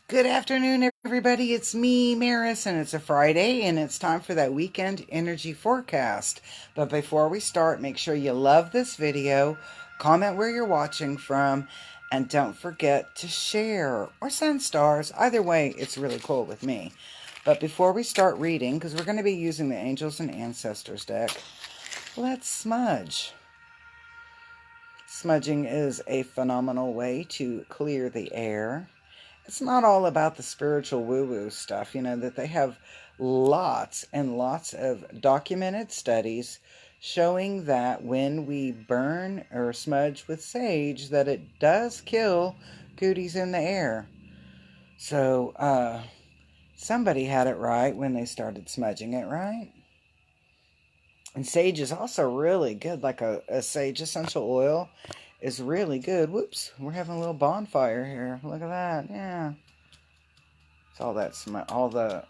Good afternoon, everybody. It's me, Maris, and it's a Friday, and it's time for that weekend energy forecast. But before we start, make sure you love this video, comment where you're watching from, and don't forget to share or send stars. Either way, it's really cool with me. But before we start reading, because we're going to be using the Angels and Ancestors deck, let's smudge. Smudging is a phenomenal way to clear the air. It's not all about the spiritual woo-woo stuff, that they have lots and lots of documented studies showing that when we burn or smudge with sage, that it does kill cooties in the air. So, somebody had it right when they started smudging it, right? And sage is also really good, like a sage essential oil is really good. Whoops, we're having a little bonfire here. Look at that, yeah. So all the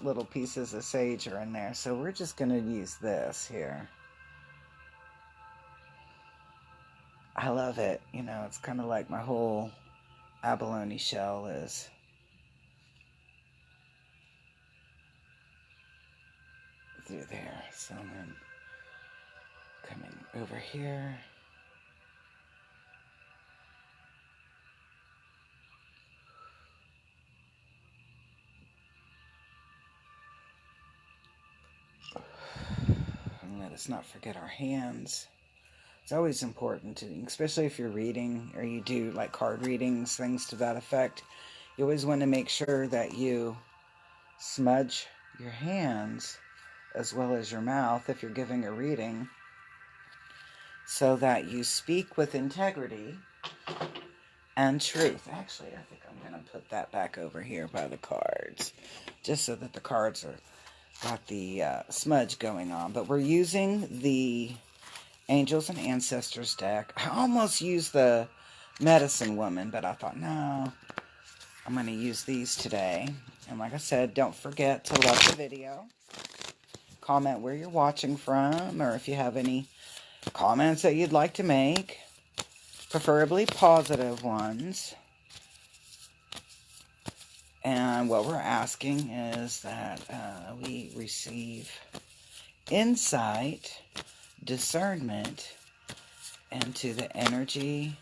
little pieces of sage are in there. So we're just gonna use this here. I love it. It's kind of like my whole abalone shell is. Through there. So then coming over here. And let us not forget our hands. It's always important to, especially if you're reading or you do like card readings, things to that effect. You always want to make sure that you smudge your hands as well as your mouth if you're giving a reading, so that you speak with integrity and truth. Actually, I think I'm going to put that back over here by the cards, just so that the cards are got the smudge going on. But we're using the Angels and Ancestors deck. I almost used the Medicine Woman, but I thought, no, I'm going to use these today. And like I said, don't forget to love the video. Comment where you're watching from, or if you have any comments that you'd like to make, preferably positive ones. And what we're asking is that we receive insight, discernment into the energy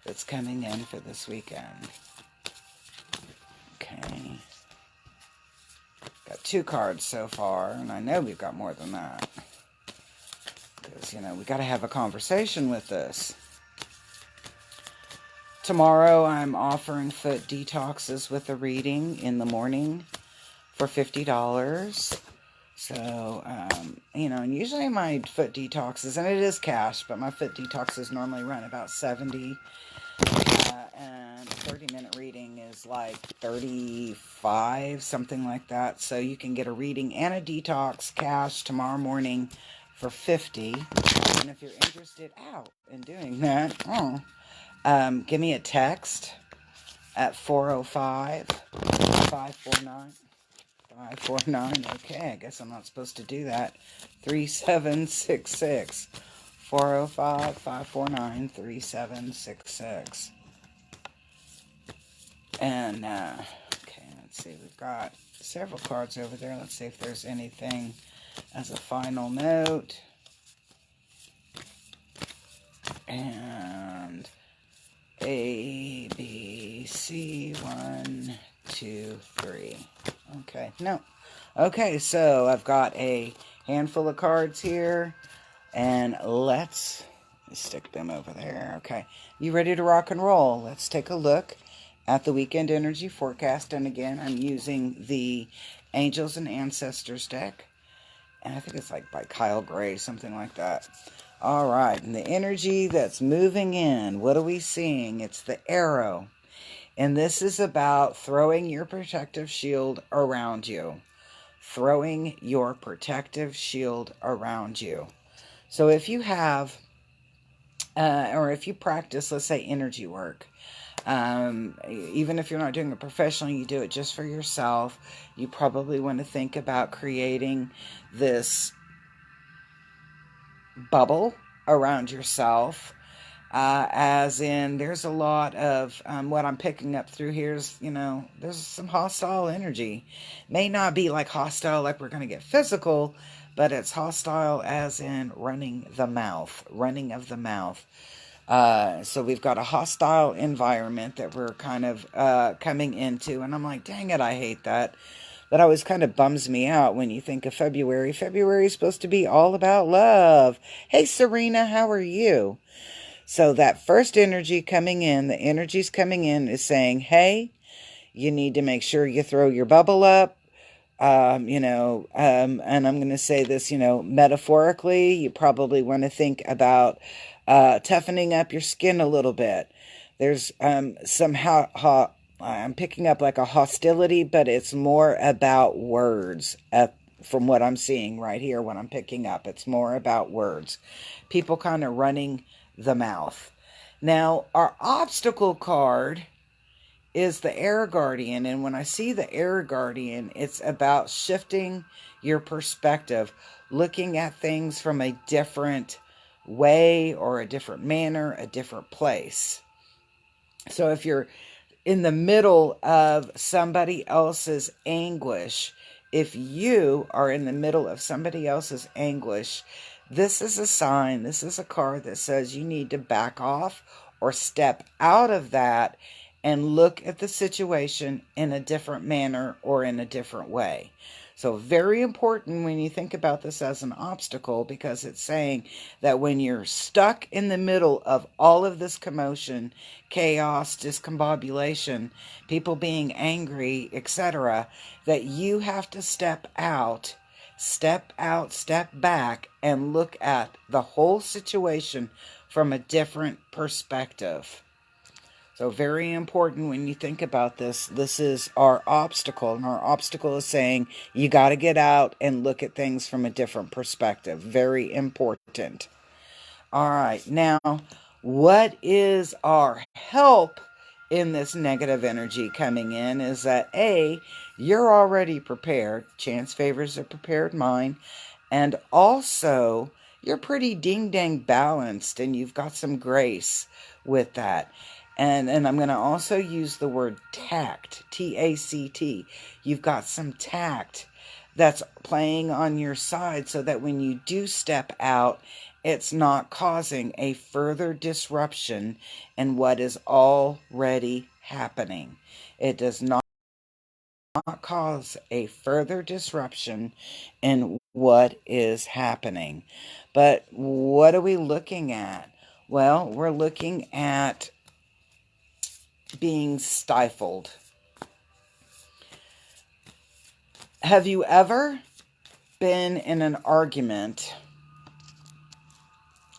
that's coming in for this weekend. Okay. Got 2 cards so far, and I know we've got more than that. Because, we got to have a conversation with this. Tomorrow, I'm offering foot detoxes with a reading in the morning for $50. So, and usually my foot detoxes, and it is cash, but my foot detoxes normally run about $70. And a 30-minute reading is like $35, something like that. So you can get a reading and a detox cash tomorrow morning for $50. And if you're interested in doing that, give me a text at 405-549-549. Okay, I guess I'm not supposed to do that. 3766. 405-549-3766. And, okay, let's see. We've got several cards over there. Let's see if there's anything as a final note. And A, B, C, 1, 2, 3. Okay, no. Okay, so I've got a handful of cards here. And let's stick them over there. Okay, you ready to rock and roll? Let's take a look at the weekend energy forecast. And again, I'm using the Angels and Ancestors deck. And I think it's like by Kyle Gray, something like that. All right, and the energy that's moving in, what are we seeing? It's the arrow. And this is about throwing your protective shield around you. Throwing your protective shield around you. So if you have, or if you practice, let's say, energy work, even if you're not doing it professionally, you do it just for yourself, you probably want to think about creating this bubble around yourself As in, there's a lot of what I'm picking up through here is, there's some hostile energy. May not be like hostile, like we're going to get physical, but it's hostile as in running the mouth, running of the mouth. So we've got a hostile environment that we're kind of coming into, and I'm like, dang it, I hate that. That always kind of bums me out when you think of February. February is supposed to be all about love. Hey, Serena, how are you? So that first energy coming in, the energies coming in is saying, hey, you need to make sure you throw your bubble up. And I'm going to say this, metaphorically, you probably want to think about toughening up your skin a little bit. There's somehow, I'm picking up like a hostility, but it's more about words from what I'm seeing right here, what I'm picking up. It's more about words. People kind of running the mouth. Now, our obstacle card is the air guardian, and when I see the air guardian, it's about shifting your perspective, looking at things from a different way or a different manner, a different place. So if you're in the middle of somebody else's anguish, if you are in the middle of somebody else's anguish, this is a sign, this is a card that says you need to back off or step out of that and look at the situation in a different manner or in a different way. So very important when you think about this as an obstacle, because it's saying that when you're stuck in the middle of all of this commotion, chaos, discombobulation, people being angry, etc., that you have to step back, and look at the whole situation from a different perspective. So very important when you think about this. This is our obstacle, and our obstacle is saying you got to get out and look at things from a different perspective. Very important. All right, now, what is our help in this negative energy coming in is that A, you're already prepared. Chance favors a prepared mind. And also, you're pretty ding-dang balanced, and you've got some grace with that. And I'm going to also use the word tact, T-A-C-T. You've got some tact that's playing on your side so that when you do step out, it's not causing a further disruption in what is already happening. It does not cause a further disruption in what is happening. But what are we looking at? Well, we're looking at being stifled. Have you ever been in an argument,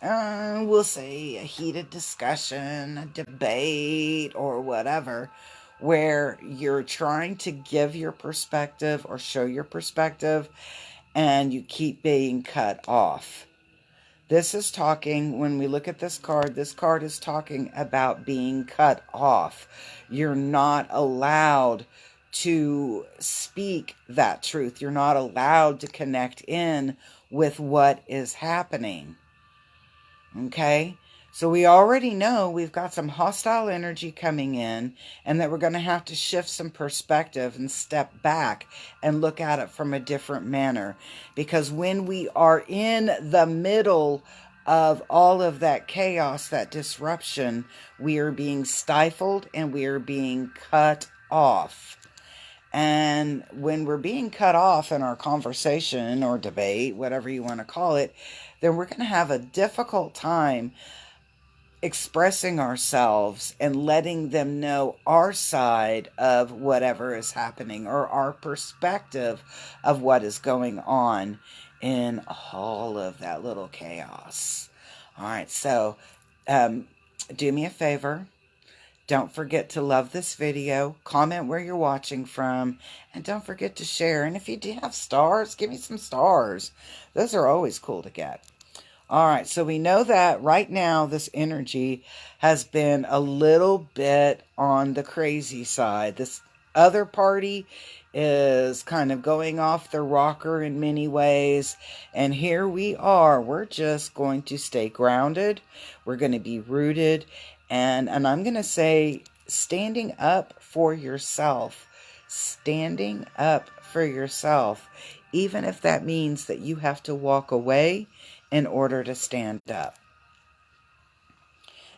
we'll say a heated discussion, a debate, or whatever, where you're trying to give your perspective or show your perspective and you keep being cut off? This is talking, when we look at this card is talking about being cut off. You're not allowed to speak that truth. You're not allowed to connect in with what is happening. Okay? So we already know we've got some hostile energy coming in, and that we're going to have to shift some perspective and step back and look at it from a different manner. Because when we are in the middle of all of that chaos, that disruption, we are being stifled and we are being cut off. And when we're being cut off in our conversation or debate, whatever you want to call it, then we're going to have a difficult time expressing ourselves and letting them know our side of whatever is happening or our perspective of what is going on in all of that little chaos. All right, so do me a favor. Don't forget to love this video, comment where you're watching from, and don't forget to share. And if you do have stars, give me some stars. Those are always cool to get. All right, so we know that right now this energy has been a little bit on the crazy side. This other party is kind of going off the rocker in many ways. And here we are. We're just going to stay grounded. We're going to be rooted. And I'm going to say standing up for yourself. Standing up for yourself. Even if that means that you have to walk away in order to stand up.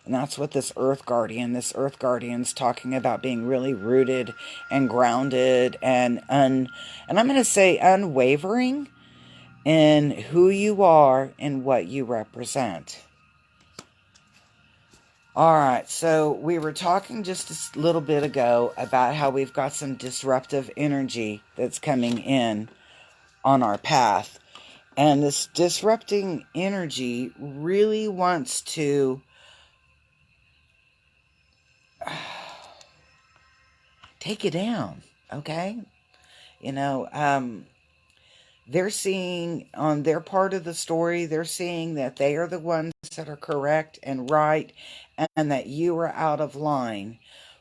And that's what this Earth Guardian's talking about, being really rooted and grounded and I'm going to say unwavering in who you are and what you represent. All right, so we were talking just a little bit ago about how we've got some disruptive energy that's coming in on our path. And this disrupting energy really wants to take it down, okay? They're seeing on their part of the story, they're seeing that they are the ones that are correct and right, and that you are out of line,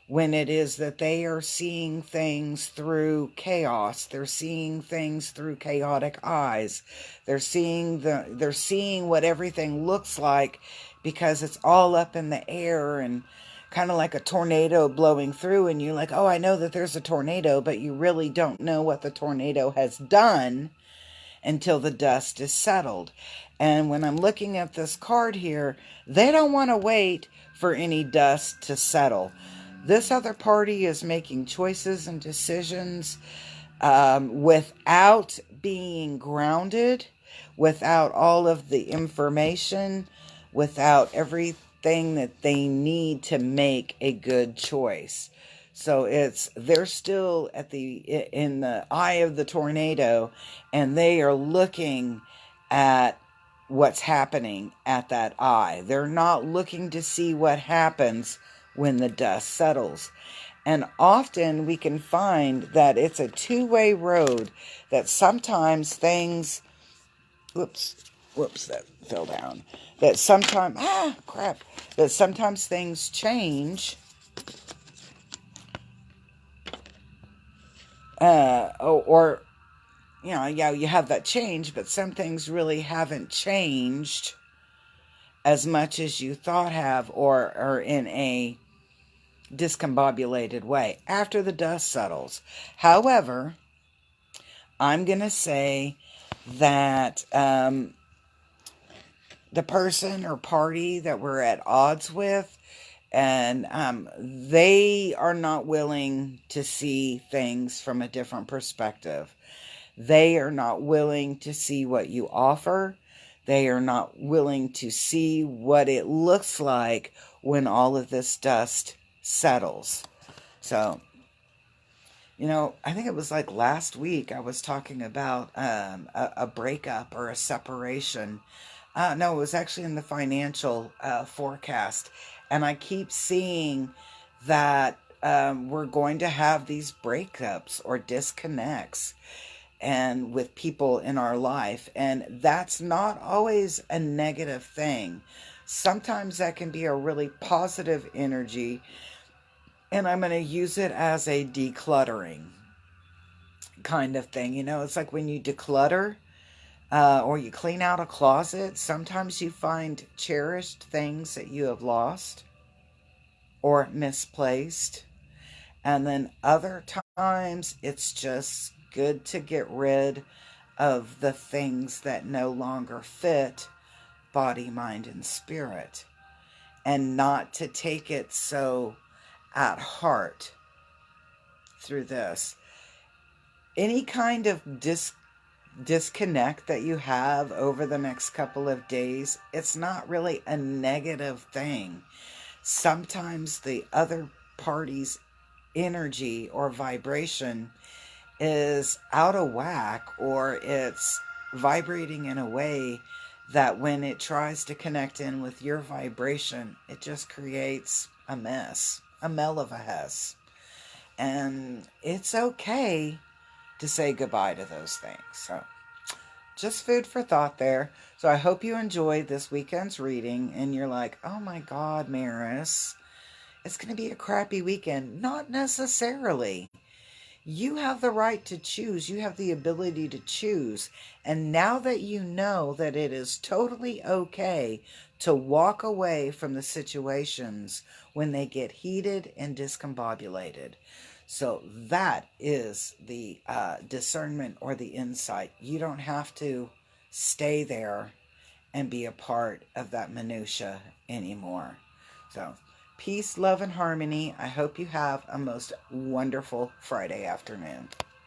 when it is that they are seeing things through chaos. They're seeing things through chaotic eyes. They're seeing what everything looks like, because it's all up in the air and kind of like a tornado blowing through, and you're like, oh, I know that there's a tornado, but you really don't know what the tornado has done until the dust is settled. And when I'm looking at this card here, they don't want to wait for any dust to settle. This other party is making choices and decisions without being grounded, without all of the information, without everything that they need to make a good choice. So they're still in the eye of the tornado, and they are looking at what's happening at that eye. They're not looking to see what happens when the dust settles. And often we can find that it's a two-way road, that sometimes things, whoops, that fell down. That sometimes, that sometimes things change. You have that change, but some things really haven't changed as much as you thought have, or in a discombobulated way after the dust settles. However, I'm going to say that the person or party that we're at odds with, and they are not willing to see things from a different perspective. They are not willing to see what you offer. They are not willing to see what it looks like when all of this dust settles. So, I think it was like last week I was talking about a breakup or a separation. No, it was actually in the financial forecast. And I keep seeing that we're going to have these breakups or disconnects and with people in our life. And that's not always a negative thing. Sometimes that can be a really positive energy. And I'm going to use it as a decluttering kind of thing. It's like when you declutter or you clean out a closet, sometimes you find cherished things that you have lost or misplaced. And then other times it's just good to get rid of the things that no longer fit body, mind, and spirit, and not to take it so at heart through this. Any kind of disconnect that you have over the next couple of days, it's not really a negative thing. Sometimes the other party's energy or vibration is out of whack, or it's vibrating in a way that when it tries to connect in with your vibration, it just creates a mess, a mell of a hess. And it's okay to say goodbye to those things. So just food for thought there. So I hope you enjoyed this weekend's reading and you're like, oh my God, Maris, it's going to be a crappy weekend. Not necessarily. You have the right to choose. You have the ability to choose. And now that you know that it is totally okay to walk away from the situations when they get heated and discombobulated. So that is the discernment or the insight. You don't have to stay there and be a part of that minutia anymore. So, peace, love, and harmony. I hope you have a most wonderful Friday afternoon.